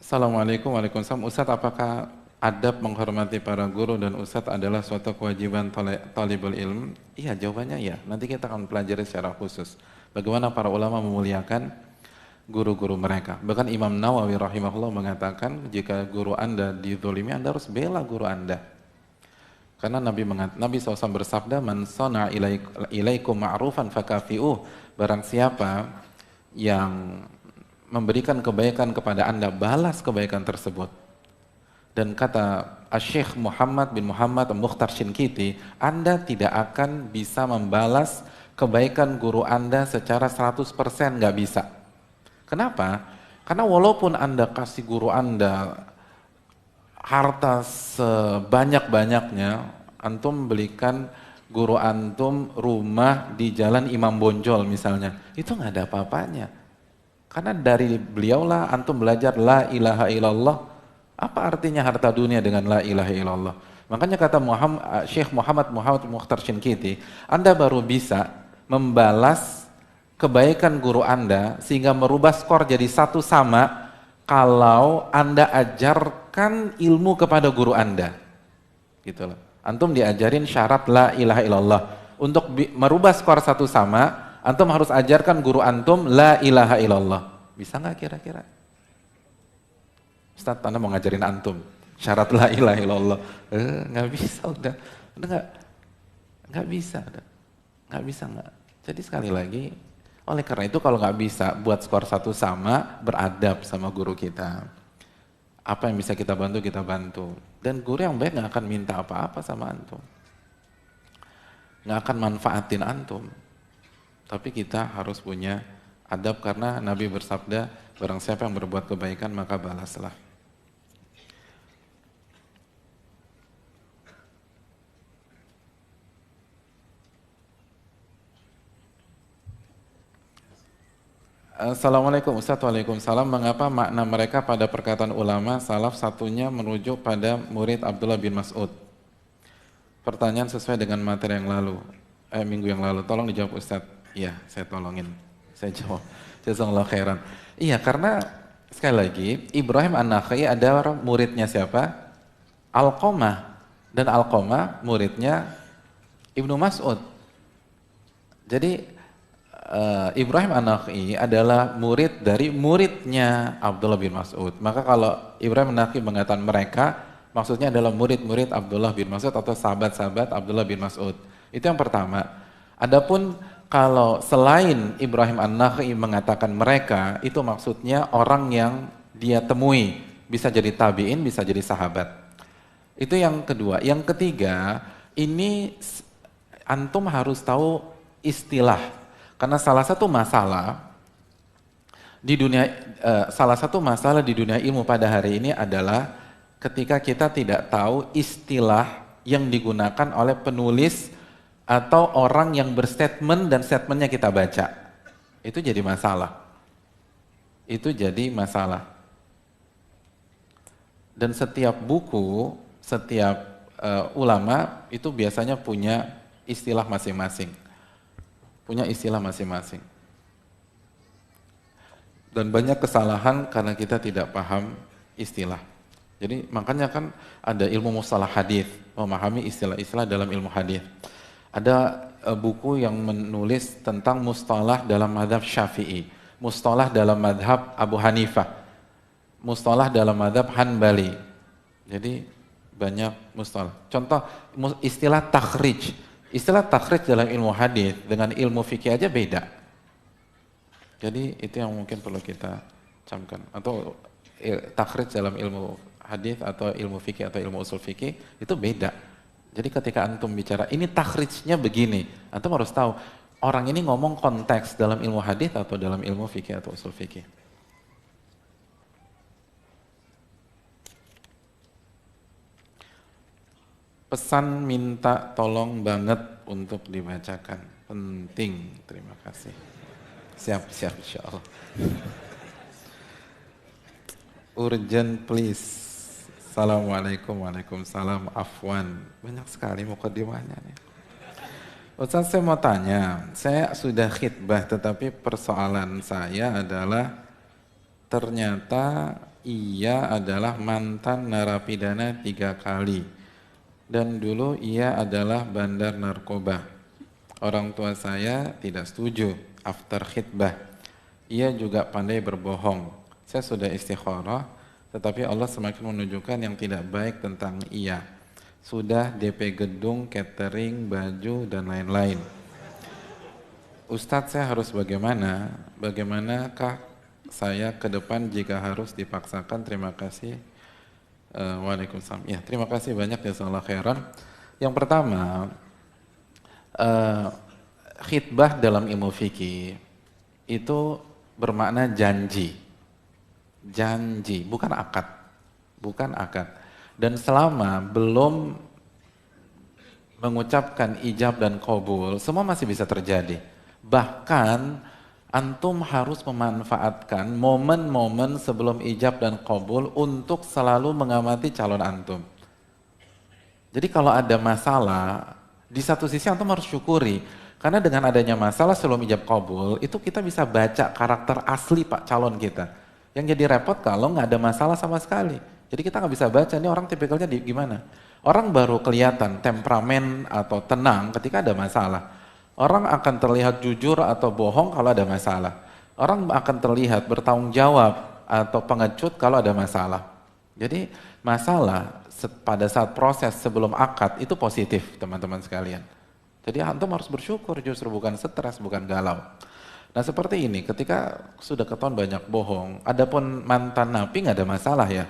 Assalamualaikum, waalaikumsalam. Ustadz, apakah adab menghormati para guru dan ustadz adalah suatu kewajiban talibul ilm? Iya, jawabannya iya. Nanti kita akan pelajari secara khusus bagaimana para ulama memuliakan guru-guru mereka. Bahkan Imam Nawawi rahimahullah mengatakan, jika guru Anda dizolimi, Anda harus bela guru Anda. Karena Nabi SAW bersabda, "Man sana ilaikum ma'rufan fakafi'uh." Barang siapa yang memberikan kebaikan kepada Anda, balas kebaikan tersebut. Dan kata Syekh Muhammad bin Muhammad Mukhtar Shinkiti, Anda tidak akan bisa membalas kebaikan guru Anda secara 100%, nggak bisa. Kenapa? Karena walaupun Anda kasih guru Anda harta sebanyak-banyaknya, antum belikan guru antum rumah di jalan Imam Bonjol misalnya, itu nggak ada apa-apanya. Karena dari beliaulah antum belajar la ilaha illallah. Apa artinya harta dunia dengan la ilaha illallah? Makanya kata Syekh Muhammad Mukhtar Shinkiti, Anda baru bisa membalas kebaikan guru Anda sehingga merubah skor jadi 1 sama kalau Anda ajarkan ilmu kepada guru Anda. Gitu loh. Antum diajarin syarat la ilaha illallah. Untuk merubah skor 1 sama, antum harus ajarkan guru antum la ilaha illallah. Bisa nggak kira-kira? Ustadz, Anda mau ngajarin antum syarat la ilaha illallah. Nggak bisa, udah nggak bisa, nggak bisa nggak. Jadi sekali lagi, oleh karena itu kalau nggak bisa buat skor 1 sama, beradab sama guru kita. Apa yang bisa kita bantu, kita bantu. Dan guru yang baik nggak akan minta apa-apa sama antum, nggak akan manfaatin antum. Tapi kita harus punya adab karena Nabi bersabda, barang siapa yang berbuat kebaikan maka balaslah. Assalamualaikum Ustaz, waalaikumsalam. Mengapa makna mereka pada perkataan ulama salaf satunya merujuk pada murid Abdullah bin Mas'ud? Pertanyaan sesuai dengan materi yang lalu, minggu yang lalu. Tolong dijawab Ustaz. Iya, saya tolongin. Saya jawab. Jazakallahu khairan. Iya, karena sekali lagi Ibrahim An-Nakha'i ada muridnya siapa? Alqamah. Dan Alqamah muridnya Ibnu Mas'ud. Jadi Ibrahim An-Nakha'i adalah murid dari muridnya Abdullah bin Mas'ud. Maka kalau Ibrahim An-Nakha'i mengatakan mereka, maksudnya adalah murid-murid Abdullah bin Mas'ud atau sahabat-sahabat Abdullah bin Mas'ud. Itu yang pertama. Adapun kalau selain Ibrahim An-Nakha'i mengatakan mereka, itu maksudnya orang yang dia temui. Bisa jadi tabi'in, bisa jadi sahabat. Itu yang kedua. Yang ketiga, ini antum harus tahu istilah. Karena salah satu masalah di dunia ilmu pada hari ini adalah ketika kita tidak tahu istilah yang digunakan oleh penulis atau orang yang berstatement dan statementnya kita baca. Itu jadi masalah. Itu jadi masalah. Dan setiap buku, setiap ulama itu biasanya punya istilah masing-masing. Punya istilah masing-masing. Dan banyak kesalahan karena kita tidak paham istilah. Jadi makanya kan ada ilmu mustalah hadis, memahami istilah-istilah dalam ilmu hadis. Ada buku yang menulis tentang mustalah dalam mazhab Syafi'i, mustalah dalam mazhab Abu Hanifah, mustalah dalam mazhab Hanbali. Jadi banyak mustalah. Contoh istilah takhrij. Istilah takhrij dalam ilmu hadis dengan ilmu fikih aja beda. Jadi itu yang mungkin perlu kita camkan. Atau takhrij dalam ilmu hadis atau ilmu fikih atau ilmu usul fikih itu beda. Jadi ketika antum bicara ini takhrijnya begini, antum harus tahu orang ini ngomong konteks dalam ilmu hadis atau dalam ilmu fikih atau usul fikih. Pesan minta tolong banget untuk dibacakan. Penting, terima kasih. Siap, insya Allah. Urgent please. Assalamualaikum, waalaikumsalam, afwan. Banyak sekali mukadimahnya nih. Ustaz, saya mau tanya, saya sudah khitbah tetapi persoalan saya adalah ternyata ia adalah mantan narapidana 3 kali. Dan dulu ia adalah bandar narkoba. Orang tua saya tidak setuju after khitbah. Ia juga pandai berbohong. Saya sudah istikharah, tetapi Allah semakin menunjukkan yang tidak baik tentang ia. Sudah DP gedung, catering, baju, dan lain-lain. Ustadz, saya harus bagaimana? Bagaimanakah saya ke depan jika harus dipaksakan? Terima kasih. Waalaikumsalam. Ya, terima kasih banyak ya, jazakallahu khairan. Yang pertama, khitbah dalam ilmu fikih itu bermakna janji. Janji, bukan akad. Bukan akad. Dan selama belum mengucapkan ijab dan qabul, semua masih bisa terjadi. Bahkan antum harus memanfaatkan momen-momen sebelum ijab dan qabul untuk selalu mengamati calon antum. Jadi kalau ada masalah, di satu sisi antum harus syukuri. Karena dengan adanya masalah sebelum ijab qabul, itu kita bisa baca karakter asli pak calon kita. Yang jadi repot kalau nggak ada masalah sama sekali. Jadi kita nggak bisa baca, ini orang tipikalnya gimana. Orang baru kelihatan temperamen atau tenang ketika ada masalah. Orang akan terlihat jujur atau bohong kalau ada masalah. Orang akan terlihat bertanggung jawab atau pengecut kalau ada masalah. Jadi masalah pada saat proses sebelum akad itu positif teman-teman sekalian. Jadi antum harus bersyukur justru, bukan stres, bukan galau. Nah seperti ini ketika sudah ketahuan banyak bohong, adapun mantan napi nggak ada masalah ya.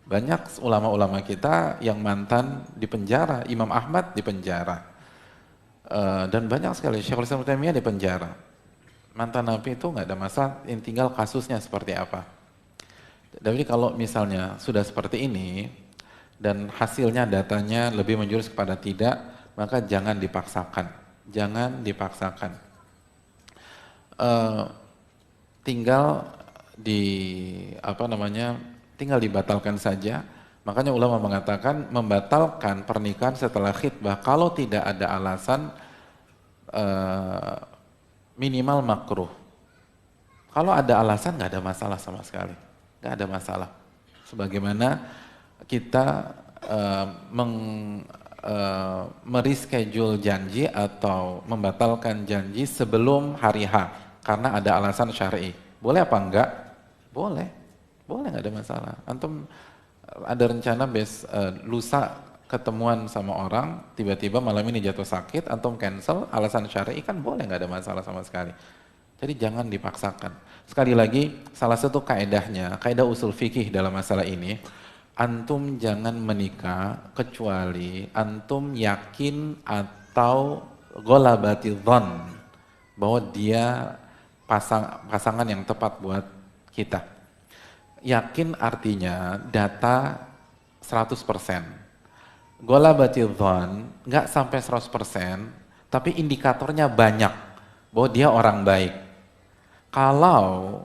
Banyak ulama-ulama kita yang mantan di penjara, Imam Ahmad di penjara. Dan banyak sekali Syekhul Islam Ibnu Taimiyah di penjara. Mantan napi itu nggak ada masalah, yang tinggal kasusnya seperti apa. Jadi kalau misalnya sudah seperti ini dan hasilnya datanya lebih menjurus kepada tidak, maka jangan dipaksakan. Jangan dipaksakan. Tinggal tinggal dibatalkan saja. Makanya ulama mengatakan membatalkan pernikahan setelah khitbah kalau tidak ada alasan minimal makruh. Kalau ada alasan nggak ada masalah sama sekali, nggak ada masalah. Sebagaimana kita mereschedule janji atau membatalkan janji sebelum hari H karena ada alasan syar'i. Boleh apa enggak? Boleh, boleh nggak ada masalah. Antum ada rencana lusa ketemuan sama orang, tiba-tiba malam ini jatuh sakit, antum cancel, alasan syar'i kan boleh, nggak ada masalah sama sekali. Jadi jangan dipaksakan. Sekali lagi, salah satu kaedahnya, kaedah usul fikih dalam masalah ini, antum jangan menikah kecuali antum yakin atau ghalabati dhon bahwa dia pasangan yang tepat buat kita. Yakin artinya data 100%. Ghalabati dhon nggak sampai 100%, tapi indikatornya banyak bahwa dia orang baik. Kalau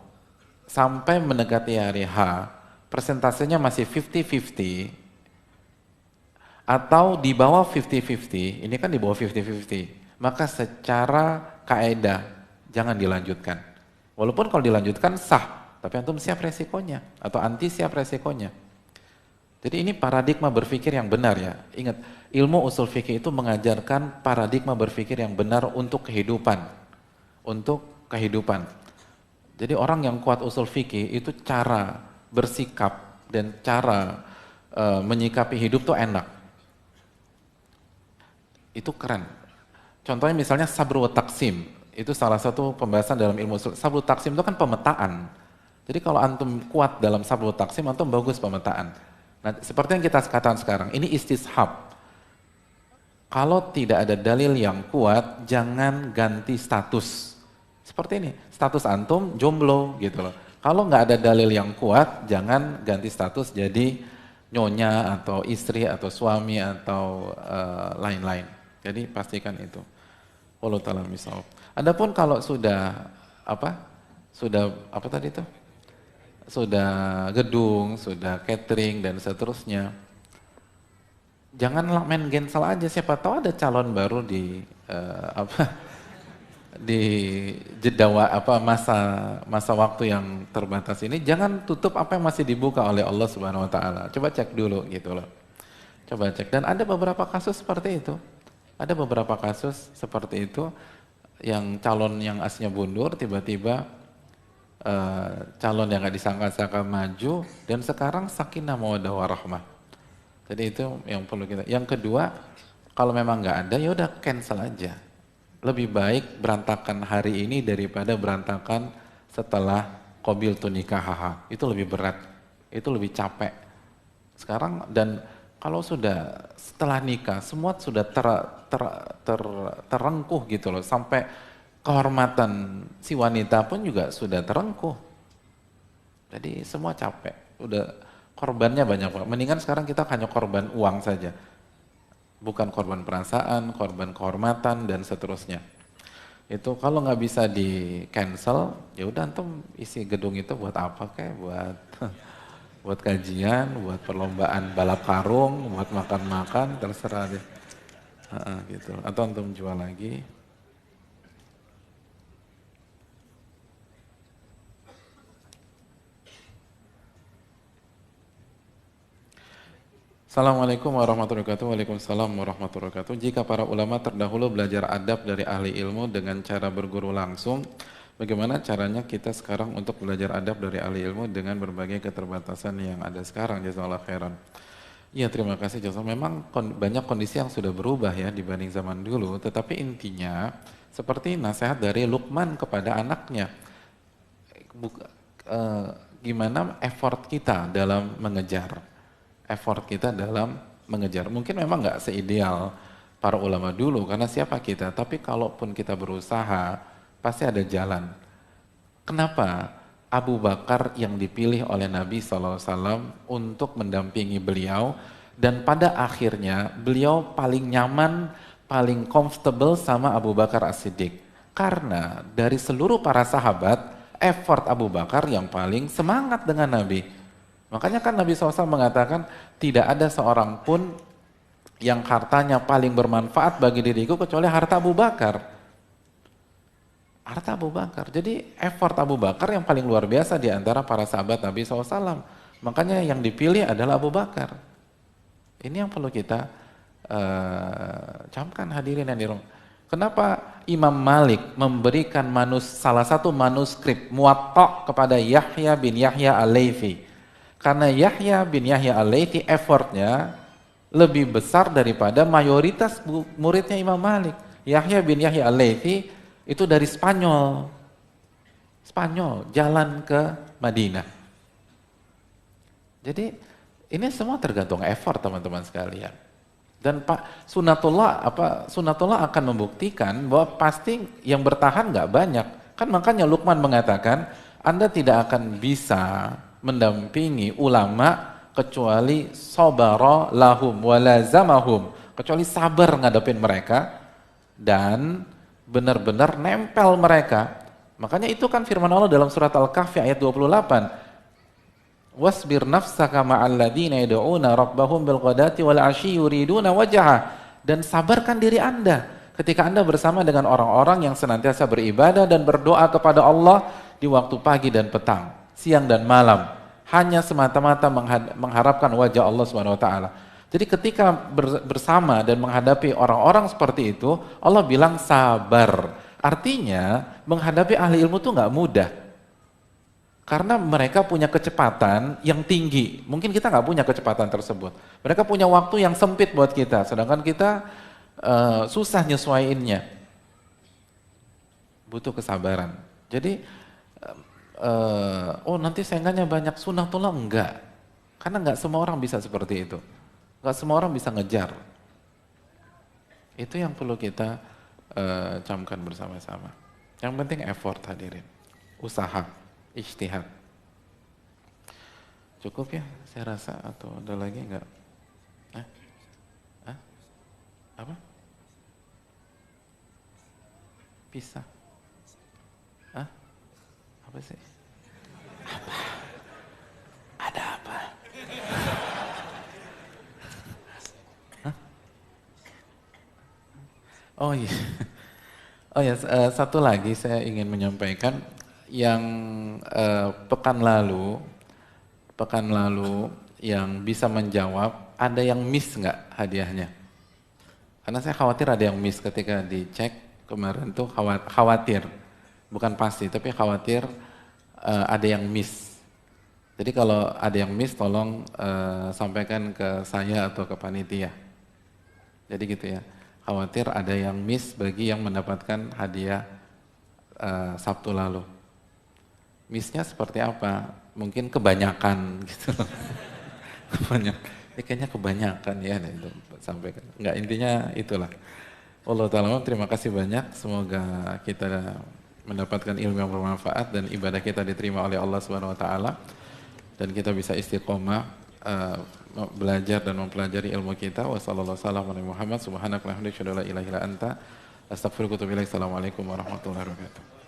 sampai mendekati hari H, persentasenya masih 50-50 atau di bawah 50-50, ini kan di bawah 50-50, maka secara kaedah jangan dilanjutkan. Walaupun kalau dilanjutkan sah, tapi antum siap resikonya atau anti siap resikonya. Jadi ini paradigma berpikir yang benar ya. Ingat, ilmu usul fikih itu mengajarkan paradigma berpikir yang benar untuk kehidupan. Untuk kehidupan. Jadi orang yang kuat usul fikih itu cara bersikap dan cara menyikapi hidup tuh enak. Itu keren. Contohnya misalnya sabr wa taqsim. Itu salah satu pembahasan dalam ilmu usul. Sabr wa taqsim itu kan pemetaan. Jadi kalau antum kuat dalam sabr wa taqsim, antum bagus pemetaan. Nah, seperti yang kita katakan sekarang, ini istishab. Kalau tidak ada dalil yang kuat, jangan ganti status. Seperti ini, status antum jomblo gitu loh. Kalau nggak ada dalil yang kuat, jangan ganti status jadi nyonya atau istri atau suami atau lain-lain. Jadi pastikan itu. Wallahu ta'ala misal. Adapun kalau sudah apa? Sudah apa tadi itu? Sudah gedung, sudah catering dan seterusnya. Janganlah main gensel aja, siapa tahu ada calon baru di di masa waktu yang terbatas ini. Jangan tutup apa yang masih dibuka oleh Allah Subhanahu wa taala. Coba cek dulu gitu loh. Coba cek, dan ada beberapa kasus seperti itu. Ada beberapa kasus seperti itu yang calon yang aslinya mundur tiba-tiba calon yang gak disangka-sangka maju, dan sekarang sakinah mawaddah warahmah. Jadi itu yang perlu kita. Yang kedua, kalau memang nggak ada ya udah cancel aja. Lebih baik berantakan hari ini daripada berantakan setelah qabil tu nikahaha. Itu lebih berat, itu lebih capek. Sekarang dan kalau sudah setelah nikah semua sudah terengkuh gitu loh, sampai kehormatan si wanita pun juga sudah terengkuh. Jadi semua capek, udah korbannya banyak Pak. Mendingan sekarang kita hanya korban uang saja. Bukan korban perasaan, korban kehormatan dan seterusnya. Itu kalau nggak bisa di cancel, ya udah antum isi gedung itu buat apa kayak buat buat kajian, buat perlombaan balap karung, buat makan-makan, terserah deh. Gitu. Atau antum jual lagi. Assalamualaikum warahmatullahi wabarakatuh. Waalaikumsalam warahmatullahi wabarakatuh. Jika para ulama terdahulu belajar adab dari ahli ilmu dengan cara berguru langsung, bagaimana caranya kita sekarang untuk belajar adab dari ahli ilmu dengan berbagai keterbatasan yang ada sekarang? Jazakallahu khairan. Iya, terima kasih jazakallahu. Memang banyak kondisi yang sudah berubah ya dibanding zaman dulu, tetapi intinya seperti nasihat dari Luqman kepada anaknya. Gimana effort kita dalam mengejar? Effort kita dalam mengejar. Mungkin memang nggak seideal para ulama dulu, karena siapa kita, tapi kalaupun kita berusaha, pasti ada jalan. Kenapa Abu Bakar yang dipilih oleh Nabi SAW untuk mendampingi beliau, dan pada akhirnya beliau paling nyaman, paling comfortable sama Abu Bakar As-Siddiq? Karena dari seluruh para sahabat, effort Abu Bakar yang paling semangat dengan Nabi. Makanya kan Nabi SAW mengatakan, tidak ada seorang pun yang hartanya paling bermanfaat bagi diriku kecuali harta Abu Bakar. Harta Abu Bakar. Jadi effort Abu Bakar yang paling luar biasa di antara para sahabat Nabi SAW. Makanya yang dipilih adalah Abu Bakar. Ini yang perlu kita camkan, hadirin yang dirahmati. Kenapa Imam Malik memberikan salah satu manuskrip Muwatta kepada Yahya bin Yahya Al-Laythi? Karena Yahya bin Yahya Al-Laythi effortnya lebih besar daripada mayoritas muridnya Imam Malik. Yahya bin Yahya Al-Laythi itu dari Spanyol, jalan ke Madinah. Jadi ini semua tergantung effort teman-teman sekalian. Dan Pak Sunatullah akan membuktikan bahwa pasti yang bertahan nggak banyak. Kan makanya Luqman mengatakan, Anda tidak akan bisa mendampingi ulama kecuali sabara lahum walazamahum, kecuali sabar ngadepin mereka dan benar-benar nempel mereka. Makanya itu kan firman Allah dalam surat Al-Kahfi ayat 28, wasbir nafsaka ma'al ladzina yad'una rabbahum bil ghadati wal 'ashyi yuriduna wajha, dan sabarkan diri Anda ketika Anda bersama dengan orang-orang yang senantiasa beribadah dan berdoa kepada Allah di waktu pagi dan petang, siang dan malam, hanya semata-mata mengharapkan wajah Allah Subhanahu wa taala. Jadi ketika bersama dan menghadapi orang-orang seperti itu, Allah bilang sabar. Artinya menghadapi ahli ilmu itu nggak mudah. Karena mereka punya kecepatan yang tinggi. Mungkin kita nggak punya kecepatan tersebut. Mereka punya waktu yang sempit buat kita, sedangkan kita susah nyesuaiinnya. Butuh kesabaran. Jadi nanti saingannya banyak, sunatullah enggak. Karena nggak semua orang bisa seperti itu. Nggak semua orang bisa ngejar. Itu yang perlu kita camkan bersama-sama. Yang penting effort hadirin. Usaha, ijtihad. Cukup ya saya rasa atau ada lagi nggak? Apa? Pisah. Apa sih? Apa? Ada apa? Oh iya. Oh ya, satu lagi saya ingin menyampaikan yang pekan lalu yang bisa menjawab, ada yang miss nggak hadiahnya? Karena saya khawatir ada yang miss ketika dicek kemarin tuh khawatir, bukan pasti, tapi khawatir ada yang miss. Jadi kalau ada yang miss, tolong sampaikan ke saya atau ke panitia. Jadi gitu ya. Khawatir ada yang miss bagi yang mendapatkan hadiah Sabtu lalu. Missnya seperti apa? Mungkin kebanyakan gitu. Kayaknya kebanyakan ya itu sampaikan. Enggak, intinya itulah. Allah Ta'ala, terima kasih banyak. Semoga kita mendapatkan ilmu yang bermanfaat dan ibadah kita diterima oleh Allah Subhanahu Wa Ta'ala dan kita bisa istiqomah belajar dan mempelajari ilmu kita. Wassalamualaikum warahmatullahi wabarakatuh. Assalamualaikum warahmatullahi wabarakatuh.